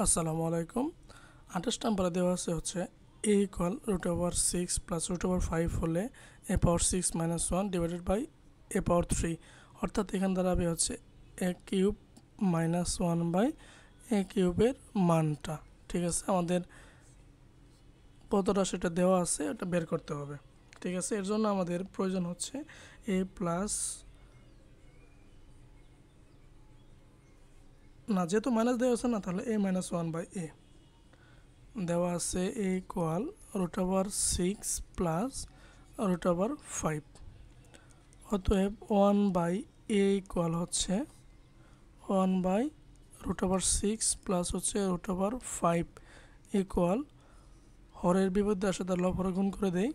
আসসালামু আলাইকুম। 28 নম্বরে দেওয়া আছে হচ্ছে a ইকুয়াল √6 প্লাস √5 হলে a power 6 minus 1 divided by a power 3, অর্থাৎ এখানে দাঁড়াবে হচ্ছে a cube minus 1 by a কিউবের মানটা। ঠিক আছে, আমাদের কতটা সেটা দেওয়া আছে ওটা বের করতে হবে। ঠিক আছে, এর জন্য আমাদের প্রয়োজন হচ্ছে a প্লাস, না যেহেতু মাইনাস দেওয়া আছে না, তাহলে a মাইনাস 1 বাই a দেওয়া আছে a ইকুয়াল √6 প্লাস √5, অতএব 1 বাই a ইকুয়াল হচ্ছে 1 বাই √6 প্লাস হচ্ছে √5 ইকুয়াল, হরের বিপরীতে আসে তার লব হরে গুণ করে দেই,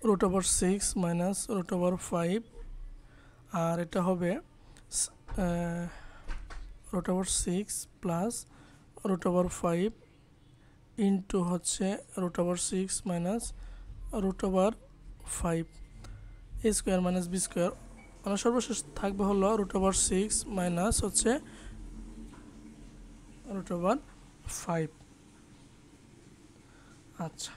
√6 মাইনাস √5, আর এটা হবে √6 প্লাস √5 ইন্টু হচ্ছে √6 minus √5 a square minus b square, মানে সর্বশেষ থাকবে হলো √6 মাইনাস হচ্ছে √5। আচ্ছা,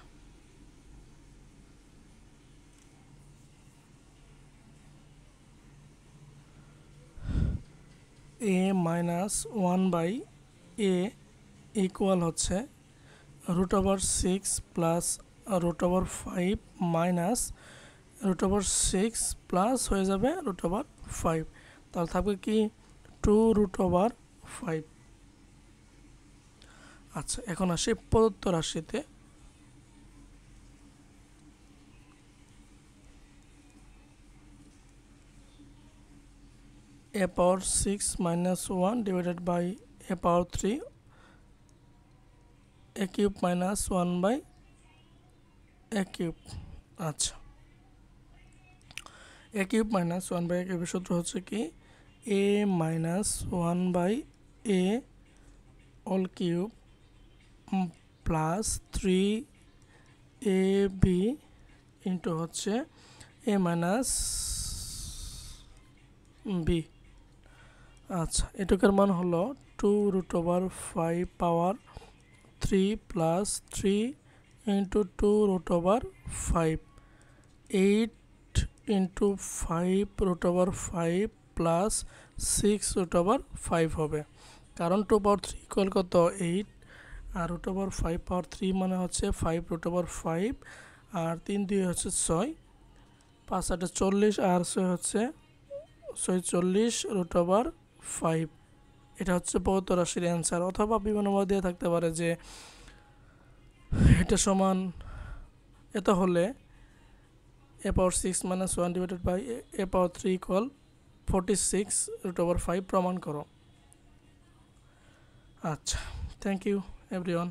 a minus 1 by a equal হচ্ছে √6 প্লাস √5 মাইনাস √6 প্লাস হয়ে যাবে √5, তাহলে থাকবে কি 2√5। আচ্ছা, এখন আসি প্রদত্ত রাশিতে। a power 6 minus 1 divided by a power 3 a cube minus 1 by a cube. আচ্ছা, a cube minus 1 by a কিউবের সূত্র হচ্ছে কি a minus 1 by a all cube plus 3ab into হচ্ছে a মাইনাস b। আচ্ছা, এটুকের মান হলো 2√5 power 3 plus 3 into 2√5, 8 into 5√5 plus 6√5 হবে, কারণ 2 পাওয়ার 3 ইকুয়াল কত 8, আর √5 পাওয়ার 3 মানে হচ্ছে 5√5, আর 3 2 হচ্ছে 6, 5 8 40, আর 6 হচ্ছে 46√5। এটা হচ্ছে প্রদত্ত রাশির অ্যান্সার। অথবা বিভিন্নভাবে দিয়ে থাকতে পারে যে এটা সমান এত হলে a power 6 minus 1 divided by a power 3 equal 46√5 প্রমাণ করো। আচ্ছা, থ্যাংক ইউ এভরিওয়ান।